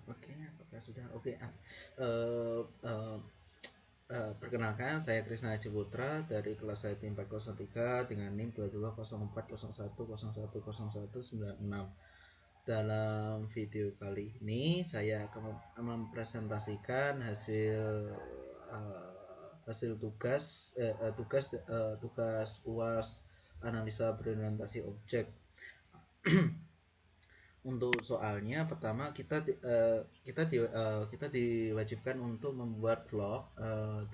Oke, apakah sudah oke? Eh, eh, Perkenalkan, saya Krisna Haji Putra dari kelas IT 403 dengan NIM 220401010196. Dalam video kali ini saya akan mempresentasikan eh, hasil tugas UAS analisa berorientasi objek. Untuk soalnya pertama kita diwajibkan untuk membuat vlog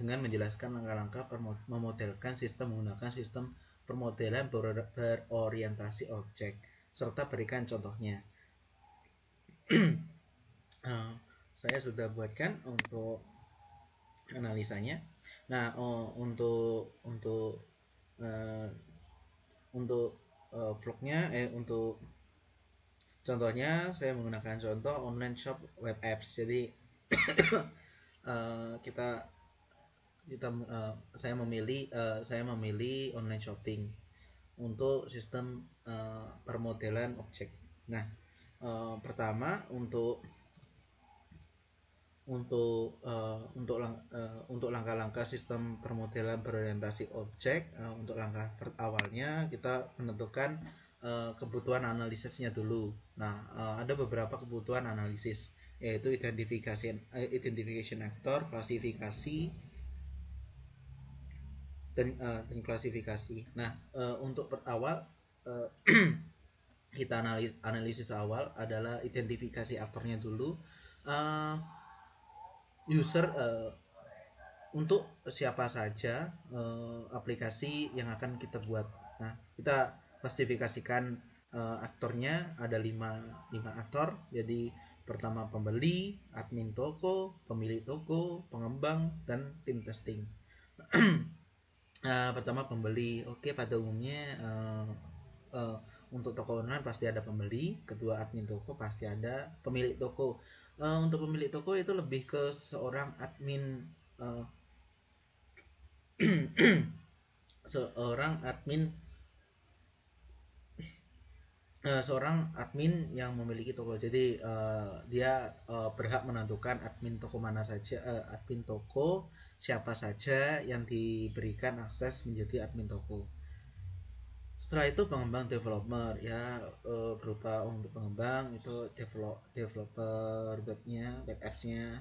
dengan menjelaskan langkah-langkah memodelkan sistem menggunakan sistem permodelan berorientasi objek serta berikan contohnya. Eh, saya sudah buatkan untuk analisanya. Nah, eh, untuk vlognya untuk contohnya saya menggunakan contoh online shop web apps. Jadi eh, kita kita saya memilih online shopping untuk sistem permodelan objek. Nah, pertama untuk langkah-langkah sistem permodelan berorientasi objek, untuk langkah awalnya kita menentukan kebutuhan analisisnya dulu. Nah, ada beberapa kebutuhan analisis, yaitu identification actor, klasifikasi, dan klasifikasi. Nah, untuk awal uh, kita analisis awal adalah identifikasi aktornya dulu. Uh, User untuk siapa saja aplikasi yang akan kita buat. Nah, kita klasifikasikan aktornya ada lima aktor. Jadi pertama pembeli, admin toko, pemilik toko, pengembang, dan tim testing. Pertama pembeli. Oke, pada umumnya uh, untuk toko online pasti ada pembeli, kedua admin toko pasti ada, pemilik toko. Untuk pemilik toko itu lebih ke seorang admin uh, seorang admin seorang admin yang memiliki toko. Jadi dia berhak menentukan admin toko mana saja, admin toko siapa saja yang diberikan akses menjadi admin toko. Setelah itu pengembang developer ya, berupa untuk pengembang itu developer webnya, web appsnya,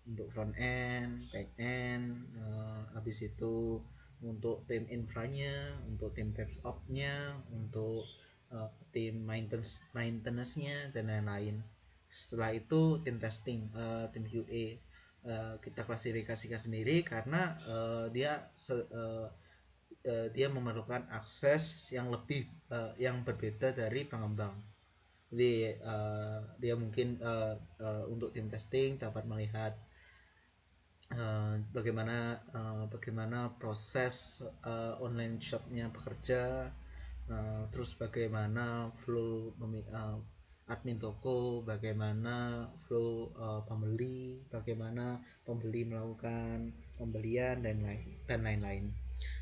untuk front end, back end, habis itu untuk tim infranya, untuk tim DevOps-nya, untuk tim maintenance-nya, dan lain-lain. Setelah itu tim testing, tim QA, kita klasifikasikan sendiri karena dia memerlukan akses yang lebih, yang berbeda dari pengembang. Jadi dia mungkin untuk tim testing dapat melihat bagaimana proses online shopnya bekerja, terus bagaimana flow admin toko, bagaimana flow pembeli, bagaimana pembeli melakukan pembelian, dan lain-lain.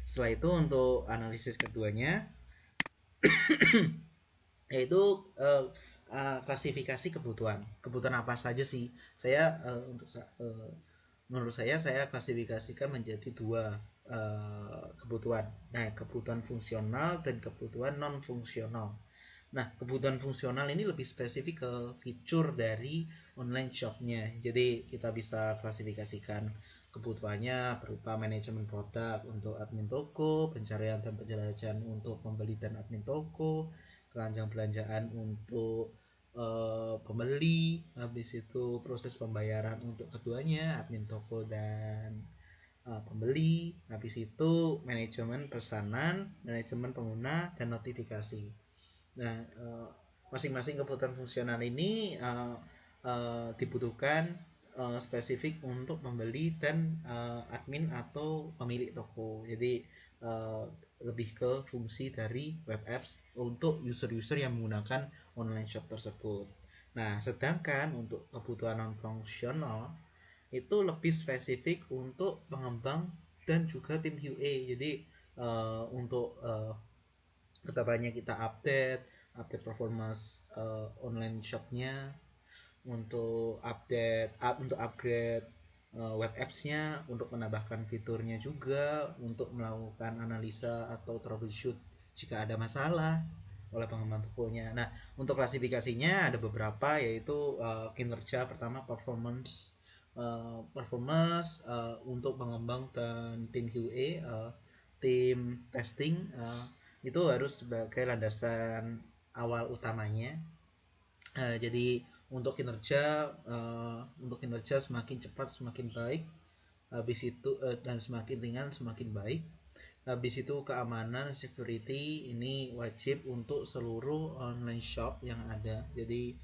Setelah itu untuk analisis keduanya yaitu klasifikasi kebutuhan apa saja sih. Menurut saya klasifikasikan menjadi dua kebutuhan. Nah, kebutuhan fungsional dan kebutuhan non fungsional. Nah, kebutuhan fungsional ini lebih spesifik ke fitur dari online shopnya. Jadi kita bisa klasifikasikan kebutuhannya berupa manajemen produk untuk admin toko, pencarian dan penjelajahan untuk pembeli dan admin toko, keranjang belanjaan untuk pembeli, habis itu proses pembayaran untuk keduanya, admin toko dan pembeli, habis itu manajemen pesanan, manajemen pengguna, dan notifikasi. Nah, masing-masing kebutuhan fungsional ini dibutuhkan spesifik untuk pembeli dan admin atau pemilik toko. Jadi lebih ke fungsi dari web apps untuk user-user yang menggunakan online shop tersebut. Nah, sedangkan untuk kebutuhan non fungsional itu lebih spesifik untuk pengembang dan juga tim QA. Jadi untuk kedepannya kita update performance online shopnya, untuk upgrade web apps-nya, untuk menambahkan fiturnya juga, untuk melakukan analisa atau troubleshoot jika ada masalah oleh pengembang tokonya. Nah, untuk klasifikasinya ada beberapa, yaitu kinerja pertama, performance untuk pengembang dan tim QA, tim testing, itu harus sebagai landasan awal utamanya. Jadi untuk kinerja semakin cepat semakin baik, habis itu dan semakin ringan semakin baik. Habis itu keamanan security ini wajib untuk seluruh online shop yang ada. Jadi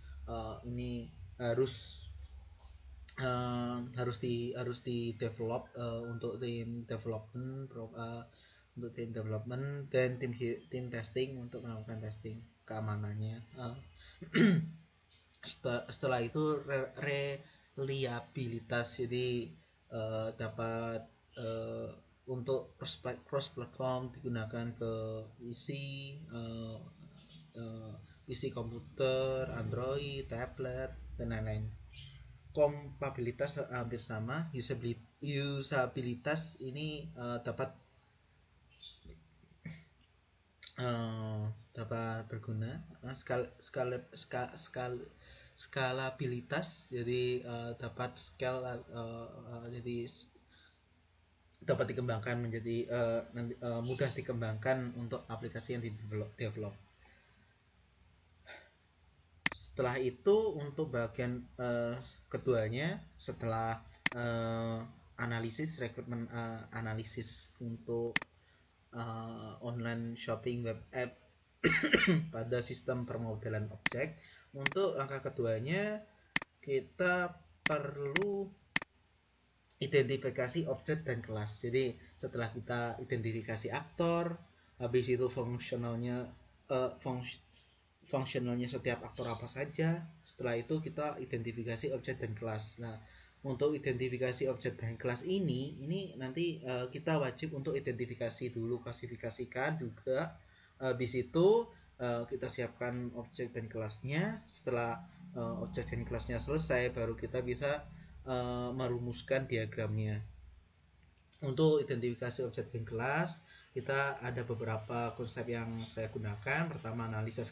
ini harus harus di develop untuk tim development dan tim testing untuk melakukan testing keamanannya. Setelah itu reliabilitas, jadi dapat untuk cross platform digunakan ke PC, PC komputer, Android, tablet, dan lain-lain. Kompatibilitas hampir sama. Usabilitas ini dapat berguna. Skalabilitas, jadi dapat jadi dapat dikembangkan menjadi mudah dikembangkan untuk aplikasi yang di develop. Setelah itu untuk bagian keduanya, setelah analisis rekrutmen analisis untuk online shopping web app pada sistem permodelan objek. Untuk langkah keduanya, kita perlu identifikasi objek dan kelas. Jadi setelah kita identifikasi aktor, habis itu fungsionalnya setiap aktor apa saja. Setelah itu kita identifikasi objek dan kelas. Nah, untuk identifikasi objek dan kelas ini nanti kita wajib untuk identifikasi dulu, klasifikasikan juga. Habis itu kita siapkan objek dan kelasnya. Setelah objek dan kelasnya selesai, baru kita bisa merumuskan diagramnya. Untuk identifikasi objek dan kelas, kita ada beberapa konsep yang saya gunakan. Pertama, analisis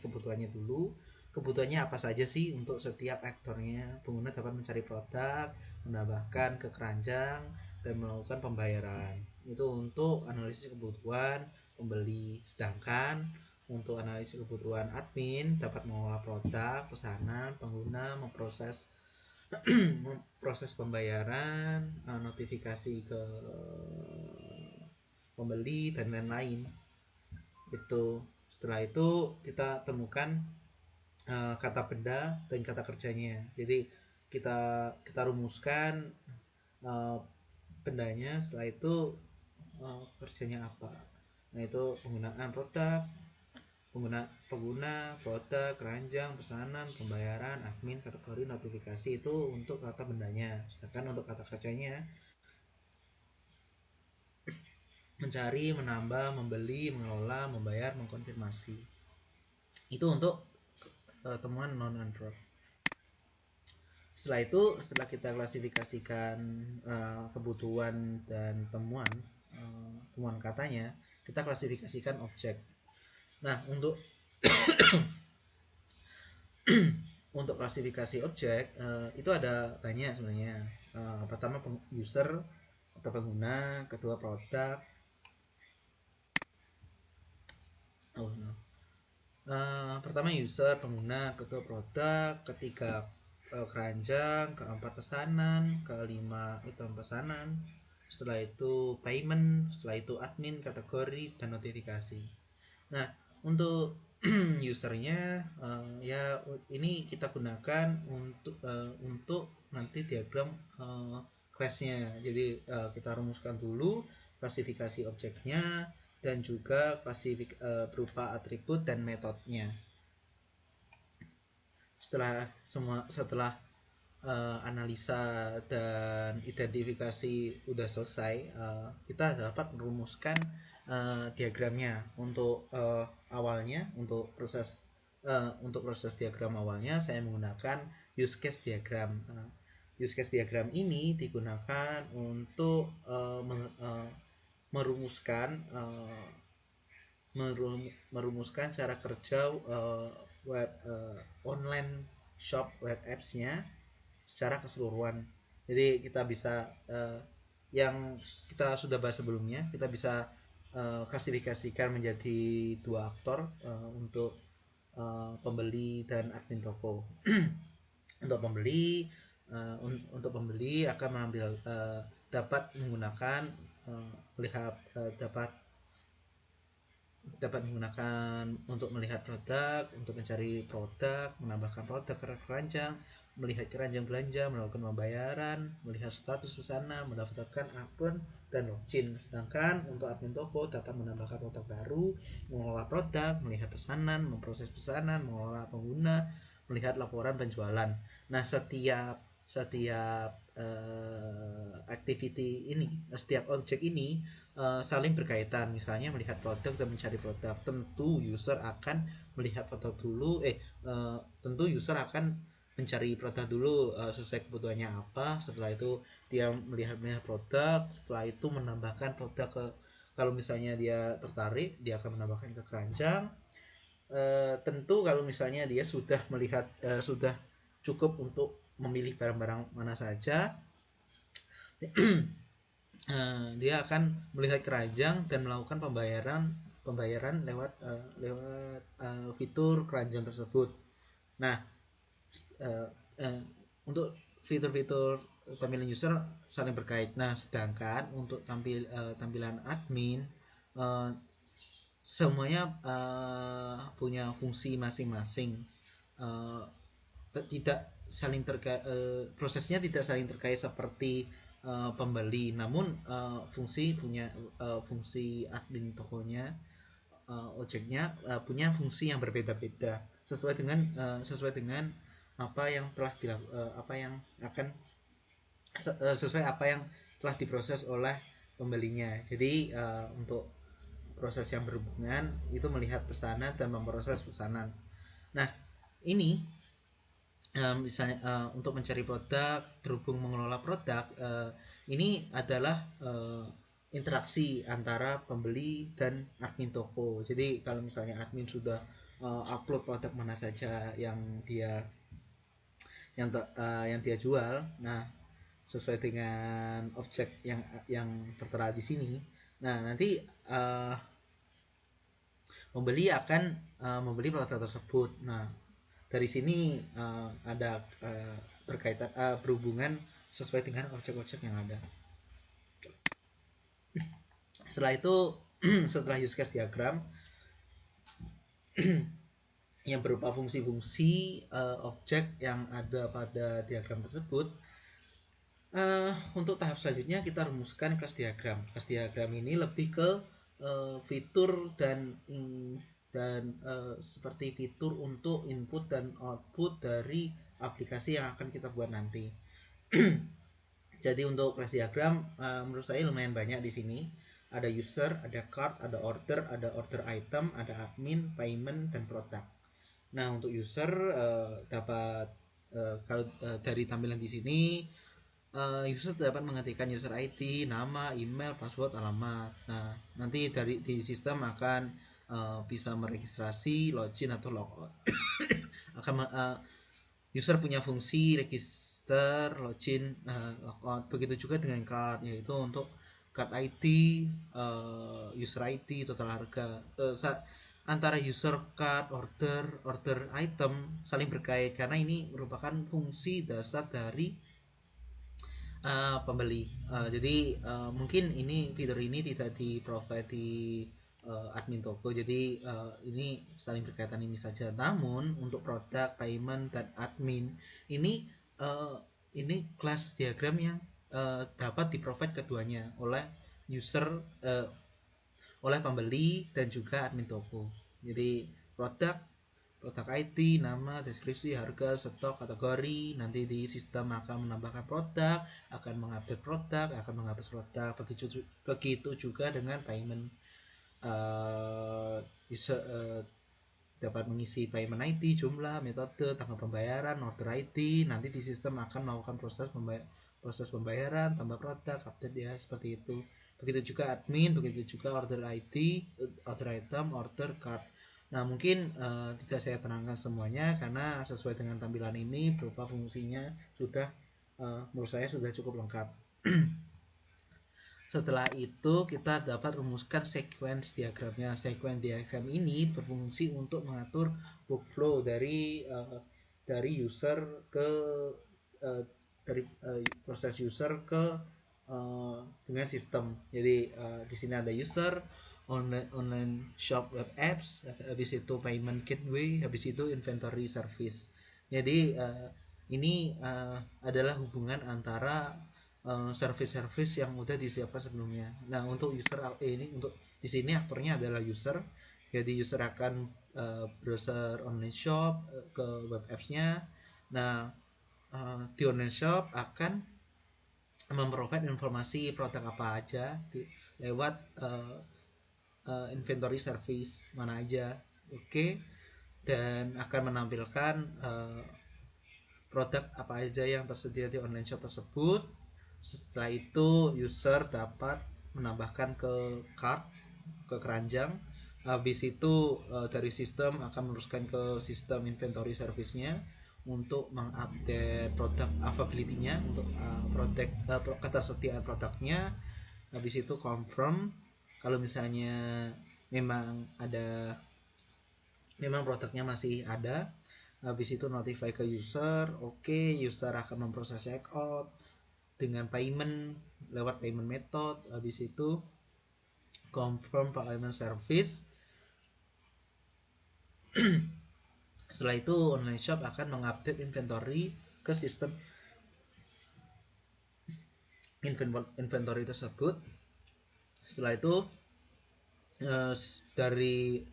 kebutuhannya dulu. Kebutuhannya apa saja sih untuk setiap aktornya. Pengguna dapat mencari produk, menambahkan ke keranjang, dan melakukan pembayaran. Itu untuk analisis kebutuhan pembeli. Sedangkan untuk analisis kebutuhan admin, dapat mengolah produk, pesanan, pengguna, proses pembayaran, notifikasi ke pembeli, dan lain-lain. Itu setelah itu kita temukan kata benda dan kata kerjanya. Jadi kita rumuskan bendanya. Setelah itu kerjanya apa. Nah, itu penggunaan pengguna, produk, keranjang, pesanan, pembayaran, admin, kategori, notifikasi, itu untuk kata bendanya. Sedangkan untuk kata kerjanya, mencari, menambah, membeli, mengelola, membayar, mengkonfirmasi. Itu untuk temuan non-unverb. Setelah kita klasifikasikan kebutuhan dan temuan katanya, kita klasifikasikan objek. Nah, untuk klasifikasi objek itu ada banyak sebenarnya. Pertama user atau pengguna, kedua produk, pertama user, pengguna, kedua produk, ketiga keranjang, keempat pesanan, kelima itu pesanan, setelah itu payment, setelah itu admin, kategori, dan notifikasi. Nah, untuk usernya ya ini kita gunakan untuk nanti diagram class-nya. Jadi kita rumuskan dulu klasifikasi objeknya dan juga berupa atribut dan metodenya. Setelah analisa dan identifikasi udah selesai, kita dapat merumuskan diagramnya. Untuk awalnya, untuk proses diagram awalnya saya menggunakan use case diagram. Use case diagram ini digunakan untuk merumuskan cara kerja web online shop web apps-nya secara keseluruhan. Jadi kita bisa yang kita sudah bahas sebelumnya, kita bisa klasifikasikan menjadi dua aktor untuk pembeli dan admin toko. Untuk pembeli akan mengambil dapat menggunakan dapat menggunakan untuk melihat produk, untuk mencari produk, menambahkan produk ke keranjang, melihat keranjang belanja, melakukan pembayaran, melihat status pesanan, mendaftarkan akun dan login. Sedangkan untuk admin toko dapat menambahkan produk baru, mengelola produk, melihat pesanan, memproses pesanan, mengelola pengguna, melihat laporan penjualan. Nah, setiap activity ini, setiap objek ini saling berkaitan. Misalnya melihat produk dan mencari produk, tentu user akan melihat produk dulu tentu user akan mencari produk dulu sesuai kebutuhannya apa. Setelah itu dia melihat produk, setelah itu menambahkan produk ke, kalau misalnya dia tertarik, dia akan menambahkan ke keranjang. Tentu kalau misalnya dia sudah melihat sudah cukup untuk memilih barang-barang mana saja, dia akan melihat keranjang dan melakukan pembayaran lewat fitur keranjang tersebut. Nah, untuk fitur-fitur tampilan user saling berkait. Nah, sedangkan untuk tampilan admin semuanya punya fungsi masing-masing, tidak saling terkait, prosesnya tidak saling terkait seperti pembeli, namun fungsi admin tokonya, ojeknya punya fungsi yang berbeda-beda sesuai dengan apa yang telah sesuai apa yang telah diproses oleh pembelinya. Jadi untuk proses yang berhubungan itu melihat pesanan dan memproses pesanan. Nah, ini misalnya untuk mencari produk terhubung mengelola produk, ini adalah interaksi antara pembeli dan admin toko. Jadi kalau misalnya admin sudah upload produk mana saja yang dia jual, nah sesuai dengan objek yang tertera di sini, nah nanti pembeli akan membeli produk tersebut. Nah, dari sini ada berkaitan berhubungan sesuai dengan objek-objek yang ada. Setelah itu setelah use case diagram yang berupa fungsi-fungsi objek yang ada pada diagram tersebut, untuk tahap selanjutnya kita rumuskan kelas diagram. Kelas diagram ini lebih ke fitur dan seperti fitur untuk input dan output dari aplikasi yang akan kita buat nanti. Jadi untuk kelas diagram menurut saya lumayan banyak di sini. Ada user, ada cart, ada order item, ada admin, payment, dan produk. Nah, untuk user dapat kalau dari tampilan di sini, user dapat mengetikkan user ID, nama, email, password, alamat. Nah, nanti di sistem akan bisa meregistrasi, login atau logout. User punya fungsi register, login, logout. Begitu juga dengan card, yaitu untuk card ID, user ID, total harga. Antara user, card, order item saling berkait karena ini merupakan fungsi dasar dari pembeli. Jadi mungkin fitur ini tidak di-provide di admin toko, jadi ini saling berkaitan ini saja. Namun untuk produk, payment, dan admin ini kelas diagram yang dapat di-provide keduanya oleh user, oleh pembeli dan juga admin toko. Jadi produk ID, nama, deskripsi, harga, stok, kategori. Nanti di sistem akan menambahkan produk, akan mengupdate produk, akan menghapus produk. Begitu juga dengan payment. dapat mengisi payment ID, jumlah, metode, tanggal pembayaran, order ID. Nanti di sistem akan melakukan proses pembayaran, tambah produk, update ya, seperti itu. Begitu juga admin, begitu juga order ID, order item, order card. Nah, mungkin tidak saya terangkan semuanya karena sesuai dengan tampilan ini berupa fungsinya sudah menurut saya sudah cukup lengkap. Setelah itu kita dapat rumuskan sequence diagramnya. Sequence diagram ini berfungsi untuk mengatur workflow dari user ke proses user ke dengan sistem. Jadi di sini ada user, online shop web apps, habis itu payment gateway, habis itu inventory service. Jadi ini adalah hubungan antara service-service yang udah disiapkan sebelumnya. Nah, untuk user ini untuk di sini aktornya adalah user. Jadi user akan browser online shop ke web apps-nya. Nah, di online shop akan memprovide informasi produk apa aja lewat inventory service mana aja. Oke. Dan akan menampilkan produk apa aja yang tersedia di online shop tersebut. Setelah itu user dapat menambahkan ke cart, ke keranjang. Habis itu dari sistem akan meneruskan ke sistem inventory service-nya untuk mengupdate produk availability-nya, untuk ketersediaan produknya. Habis itu confirm kalau misalnya memang produknya masih ada. Habis itu notify ke user. Oke, user akan memproses checkout dengan payment lewat payment method. Habis itu confirm payment service. Setelah itu online shop akan mengupdate inventory ke sistem inventory tersebut. Setelah itu dari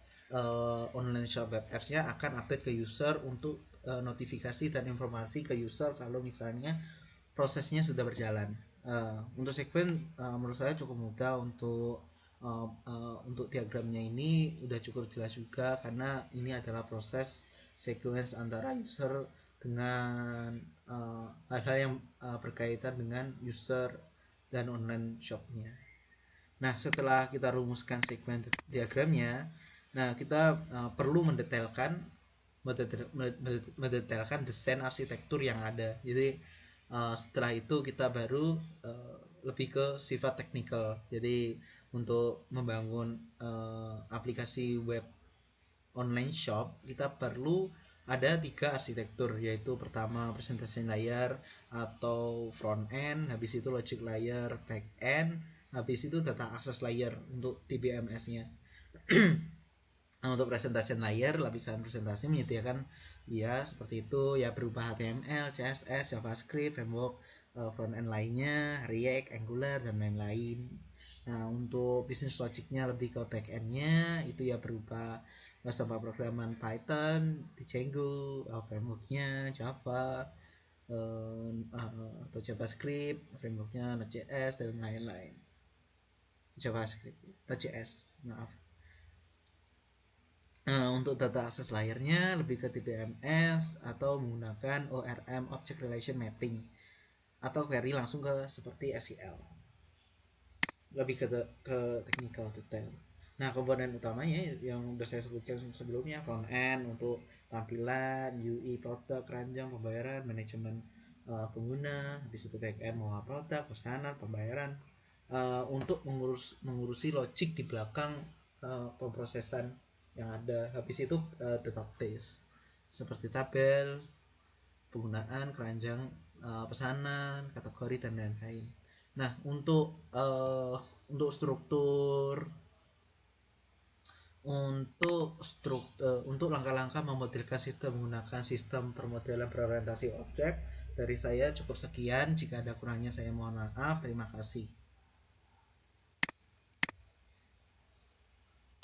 online shop web apps-nya akan update ke user untuk notifikasi dan informasi ke user kalau misalnya prosesnya sudah berjalan. Untuk sequence menurut saya cukup mudah. Untuk diagramnya ini udah cukup jelas juga karena ini adalah proses sequence antara user dengan hal-hal yang berkaitan dengan user dan online shopnya. Nah, setelah kita rumuskan sequence diagramnya, nah kita perlu mendetailkan desain arsitektur yang ada. Jadi setelah itu kita baru lebih ke sifat teknikal. Jadi untuk membangun aplikasi web online shop kita perlu ada 3 arsitektur, yaitu pertama presentation layer atau front end, habis itu logic layer back end, habis itu data access layer untuk DBMS-nya. Nah, untuk presentation layer, lapisan presentasi menyediakan ya seperti itu ya, berupa HTML, CSS, JavaScript, framework front end lainnya, React, Angular dan lain-lain. Nah, untuk business logicnya lebih ke back end-nya itu ya berupa bahasa pemrograman Python, Django, frameworknya Java atau JavaScript, frameworknya Node.js dan lain-lain. JavaScript, Node.js, maaf. Untuk data access layernya lebih ke DBMS atau menggunakan ORM, Object Relation Mapping, atau query langsung ke seperti SQL. Lebih ke technical detail. Nah, komponen utamanya yang sudah saya sebutkan sebelumnya, front end untuk tampilan, UI, produk, keranjang, pembayaran, manajemen pengguna, habis itu back end mengolah produk, pesanan, pembayaran, untuk mengurusi logic di belakang pemrosesan yang ada. Habis itu database seperti tabel, penggunaan keranjang pesanan, kategori dan lain-lain. Nah, untuk langkah-langkah memodelkan sistem menggunakan sistem permodelan berorientasi objek dari saya cukup sekian. Jika ada kurangnya saya mohon maaf. Terima kasih.